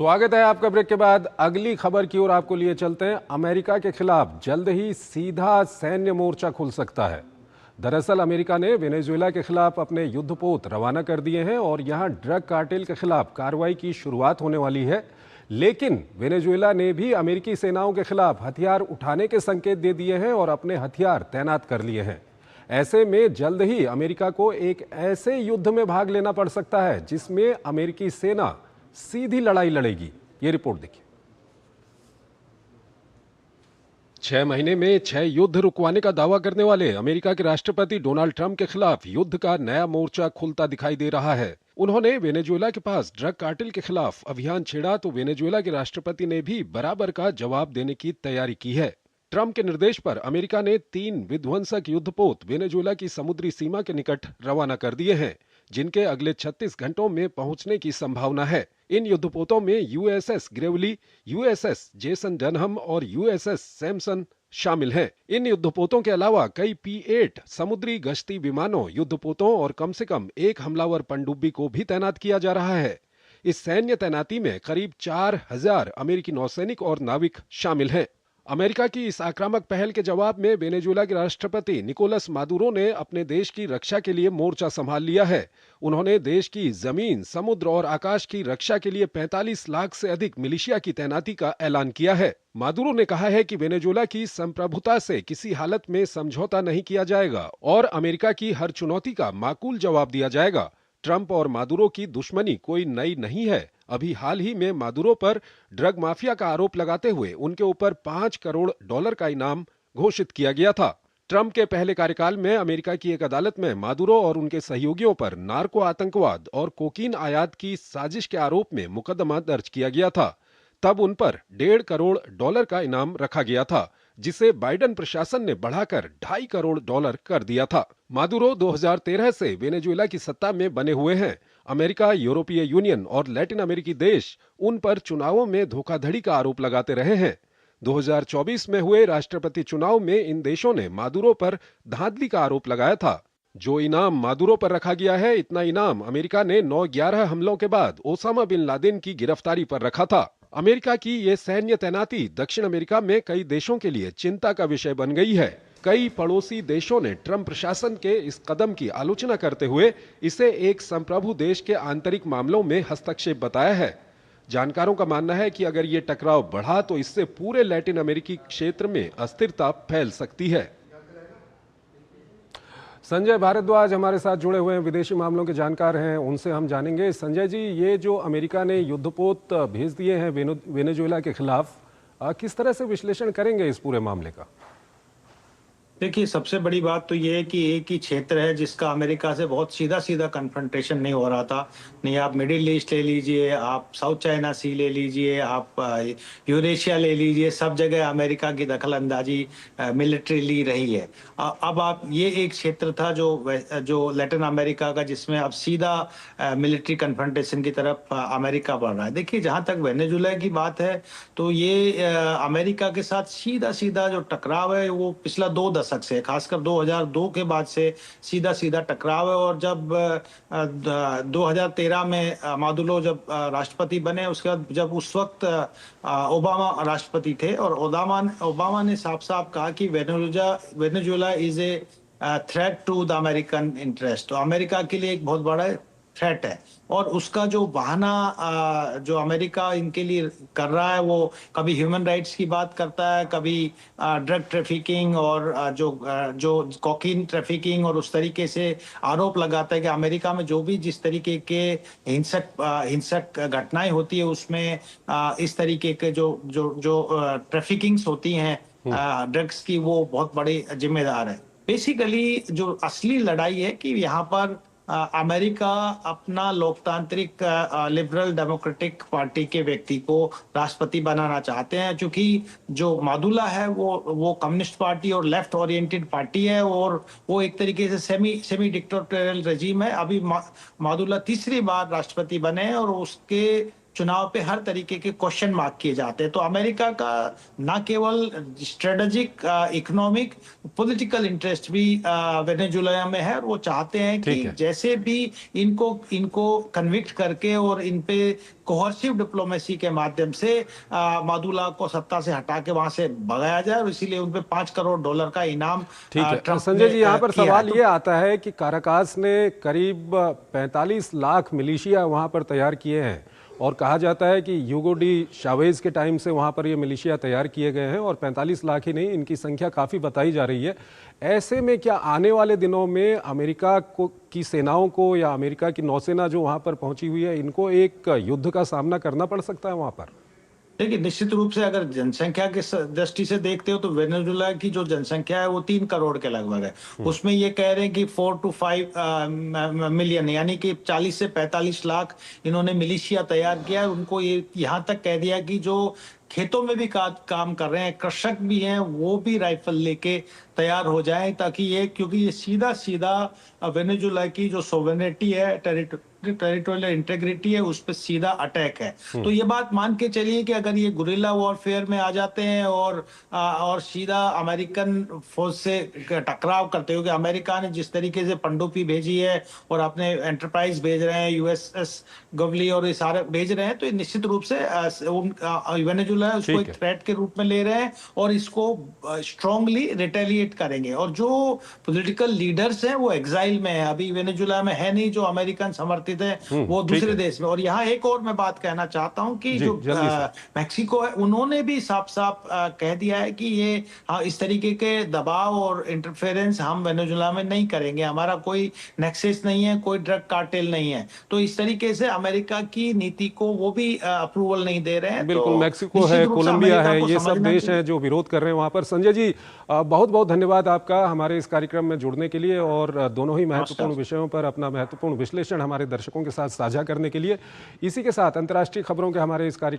स्वागत है आपका। ब्रेक के बाद अगली खबर की ओर आपको लिए चलते हैं। अमेरिका के खिलाफ जल्द ही सीधा सैन्य मोर्चा खुल सकता है। दरअसल अमेरिका ने वेनेजुएला के खिलाफ अपने युद्धपोत रवाना कर दिए हैं और यहां ड्रग कार्टेल के खिलाफ कार्रवाई की शुरुआत होने वाली है। लेकिन वेनेजुएला ने भी अमेरिकी सेनाओं के खिलाफ हथियार उठाने के संकेत दे दिए हैं और अपने हथियार तैनात कर लिए हैं। ऐसे में जल्द ही अमेरिका को एक ऐसे युद्ध में भाग लेना पड़ सकता है जिसमें अमेरिकी सेना सीधी लड़ाई लड़ेगी। ये रिपोर्ट देखिए। 6 महीने में 6 युद्ध रुकवाने का दावा करने वाले अमेरिका के राष्ट्रपति डोनाल्ड ट्रंप के खिलाफ युद्ध का नया मोर्चा खुलता दिखाई दे रहा है। उन्होंने वेनेजुएला के पास ड्रग कार्टेल के खिलाफ अभियान छेड़ा तो वेनेजुएला के राष्ट्रपति ने भी बराबर का जवाब देने की तैयारी की है। ट्रंप के निर्देश पर अमेरिका ने 3 विध्वंसक युद्धपोत वेनेजुएला की समुद्री सीमा के निकट रवाना कर दिए हैं, जिनके अगले 36 घंटों में पहुंचने की संभावना है। इन युद्धपोतों में यूएसएस ग्रेवली, यूएसएस जेसन डनहम और यूएसएस सैमसन शामिल हैं। इन युद्धपोतों के अलावा कई P-8 समुद्री गश्ती विमानों, युद्धपोतों और कम से कम एक हमलावर पनडुब्बी को भी तैनात किया जा रहा है। इस सैन्य तैनाती में करीब 4000 अमेरिकी नौसैनिक और नाविक शामिल हैं। अमेरिका की इस आक्रामक पहल के जवाब में वेनेजुएला के राष्ट्रपति निकोलस मादुरो ने अपने देश की रक्षा के लिए मोर्चा संभाल लिया है। उन्होंने देश की जमीन, समुद्र और आकाश की रक्षा के लिए 45 लाख से अधिक मिलिशिया की तैनाती का ऐलान किया है। मादुरो ने कहा है कि वेनेजुएला की संप्रभुता से किसी हालत में समझौता नहीं किया जाएगा और अमेरिका की हर चुनौती का माकूल जवाब दिया जाएगा। ट्रंप और मादुरो की दुश्मनी कोई नई नहीं है। अभी हाल ही में मादुरो पर ड्रग माफिया का आरोप लगाते हुए उनके ऊपर $5 करोड़ का इनाम घोषित किया गया था। ट्रंप के पहले कार्यकाल में अमेरिका की एक अदालत में मादुरो और उनके सहयोगियों पर नार्को आतंकवाद और कोकीन आयात की साजिश के आरोप में मुकदमा दर्ज किया गया था। तब उन पर $1.5 करोड़ का इनाम रखा गया था, जिसे बाइडेन प्रशासन ने बढ़ाकर $2.5 करोड़ कर दिया था। मादुरो 2013 से वेनेजुएला की सत्ता में बने हुए हैं। अमेरिका, यूरोपीय यूनियन और लैटिन अमेरिकी देश उन पर चुनावों में धोखाधड़ी का आरोप लगाते रहे हैं। 2024 में हुए राष्ट्रपति चुनाव में इन देशों ने मादुरो पर धांधली का आरोप लगाया था। जो इनाम मादुरो पर रखा गया है, इतना इनाम अमेरिका ने 9/11 हमलों के बाद ओसामा बिन लादेन की गिरफ्तारी पर रखा था। अमेरिका की ये सैन्य तैनाती दक्षिण अमेरिका में कई देशों के लिए चिंता का विषय बन गई है। कई पड़ोसी देशों ने ट्रंप प्रशासन के इस कदम की आलोचना करते हुए इसे एक संप्रभु देश के आंतरिक मामलों में हस्तक्षेप बताया है। जानकारों का मानना है कि अगर ये टकराव बढ़ा तो इससे पूरे लैटिन अमेरिकी क्षेत्र में अस्थिरता फैल सकती है। संजय भारद्वाज हमारे साथ जुड़े हुए हैं, विदेशी मामलों के जानकार हैं, उनसे हम जानेंगे। संजय जी, ये जो अमेरिका ने युद्धपोत भेज दिए हैं वेनेजुएला के खिलाफ, किस तरह से विश्लेषण करेंगे इस पूरे मामले का? देखिए, सबसे बड़ी बात तो ये है कि एक ही क्षेत्र है जिसका अमेरिका से बहुत सीधा सीधा कन्फ्रंटेशन नहीं हो रहा था। नहीं, आप मिडिल ईस्ट ले लीजिए, आप साउथ चाइना सी ले लीजिए, आप यूरेशिया ले लीजिए, सब जगह अमेरिका की दखलंदाजी मिलिट्रीली रही है। अब आप ये एक क्षेत्र था जो लैटिन अमेरिका का, जिसमें अब सीधा मिलिट्री कन्फ्रंटेशन की तरफ अमेरिका बढ़ रहा है। देखिए, जहाँ तक वेनेजुएला की बात है तो ये अमेरिका के साथ सीधा सीधा जो टकराव है वो पिछला 2 दशक से, खासकर 2002 के बाद से सीधा सीधा टकराव है। और जब 2013 में मादुरो जब राष्ट्रपति बने, उसके बाद जब उस वक्त ओबामा राष्ट्रपति थे और ओबामा ने साफ साफ कहा कि Venezuela is a threat to the American interest, तो अमेरिका के लिए एक बहुत बड़ा थ्रेट है। और उसका जो बहाना जो अमेरिका इनके लिए कर रहा है, वो कभी ह्यूमन राइट्स की बात करता है, कभी ड्रग ट्रैफिकिंग और जो कोकीन ट्रैफिकिंग, और उस तरीके से आरोप लगाता है कि अमेरिका में जो भी जिस तरीके के हिंसक घटनाएं होती है उसमें इस तरीके के जो ट्रैफिकिंग्स होती हैं ड्रग्स की, वो बहुत बड़ी जिम्मेदार है। बेसिकली जो असली लड़ाई है कि यहाँ पर अमेरिका अपना लोकतांत्रिक लिबरल डेमोक्रेटिक पार्टी के व्यक्ति को राष्ट्रपति बनाना चाहते हैं, क्योंकि जो मादुला है वो कम्युनिस्ट पार्टी और लेफ्ट ओरिएंटेड पार्टी है और वो एक तरीके से सेमी डिक्टेटोरियल रेजिम है। अभी मादुला तीसरी बार राष्ट्रपति बने और उसके चुनाव पे हर तरीके के क्वेश्चन मार्क किए जाते हैं। तो अमेरिका का न केवल स्ट्रेटेजिक, इकोनॉमिक, पॉलिटिकल इंटरेस्ट भी वेनेजुएला में है, और वो चाहते हैं ठीक कि है। जैसे भी इनको इनको कन्विक्ट करके और इन पे कोहर्सिव डिप्लोमेसी के माध्यम से मादुला को सत्ता से हटा के वहां से भगाया जाए, और इसीलिए उन पे $5 करोड़ का इनाम ठीक है। ट्रंप संजय ने जी, यहाँ पर किया है। सवाल ये आता है कि काराकास ने करीब 45 लाख मिलिशिया वहाँ पर तैयार किए हैं, और कहा जाता है कि यूगो डी शावेज के टाइम से वहाँ पर ये मिलिशिया तैयार किए गए हैं, और 45 लाख ही नहीं, इनकी संख्या काफ़ी बताई जा रही है। ऐसे में क्या आने वाले दिनों में अमेरिका को की सेनाओं को या अमेरिका की नौसेना जो वहाँ पर पहुंची हुई है, इनको एक युद्ध का सामना करना पड़ सकता है वहाँ पर? देखिए, निश्चित रूप से अगर जनसंख्या की दृष्टि से देखते हो तो वेनेजुएला की जो जनसंख्या है वो 3 करोड़ के लगभग है। उसमें ये कह रहे हैं कि 4 to 5 मिलियन, यानी कि 40 से 45 लाख इन्होंने मिलिशिया तैयार किया है। उनको ये यहाँ तक कह दिया कि जो खेतों में भी काम कर रहे हैं, कृषक भी हैं, वो भी राइफल लेके तैयार हो जाएं, ताकि ये, क्योंकि ये सीधा सीधा वेनेजुएला की जो सोवेरेनिटी है, टेरिटोरियल इंटेग्रिटी है, उस पर सीधा अटैक है। तो ये बात मान के चलिए कि अगर ये गुरिल्ला वॉरफेयर में आ जाते हैं और सीधा अमेरिकन फोर्स से टकराव करते हो, कि अमेरिका ने जिस तरीके से पनडुब्बी भेजी है और अपने एंटरप्राइज भेज रहे हैं, यूएसएस गवली और ये सारे भेज रहे हैं, तो ये निश्चित रूप से वेनेजुएला उसको ठीक एक है। थ्रेट के रूप में ले रहे हैं, और इसको स्ट्रांगली रिटेलिएट करेंगे। और जो पॉलिटिकल लीडर्स हैं वो एग्जाइल में है, अभी वेनेजुएला में है नहीं, जो अमेरिकन समर्थित है वो ठीक दूसरे है देश में। और यहाँ एक और मैं बात कहना चाहता हूँ कि जी, जो जल्दी से। मैक्सिको है, उन्होंने भी साफ साफ कह दिया है कि ये इस तरीके के दबाव और इंटरफेरेंस हम वेनेजुएला में नहीं करेंगे, हमारा कोई नेक्सस नहीं है, कोई ड्रग कार्टेल नहीं है। तो इस तरीके से अमेरिका की नीति को वो भी अप्रूवल नहीं दे रहे हैं। तो बिल्कुल, मैक्सिको है, निश्चित रूप से कोलंबिया अमेरिका है, को ये सब समझना देश चाहिए। हैं जो विरोध कर रहे हैं वहाँ पर। संजय जी, बहुत बहुत धन्यवाद आपका हमारे इस कार्यक्रम में जुड़ने के लिए, और दोनों ही महत्वपूर्ण नमस्कार। विषयों पर अपना महत्वपूर्ण विश्लेषण हमारे दर्शकों के साथ साझा करने के लिए। इसी के साथ अंतर्राष्ट्रीय खबरों के हमारे इस कार्यक्रम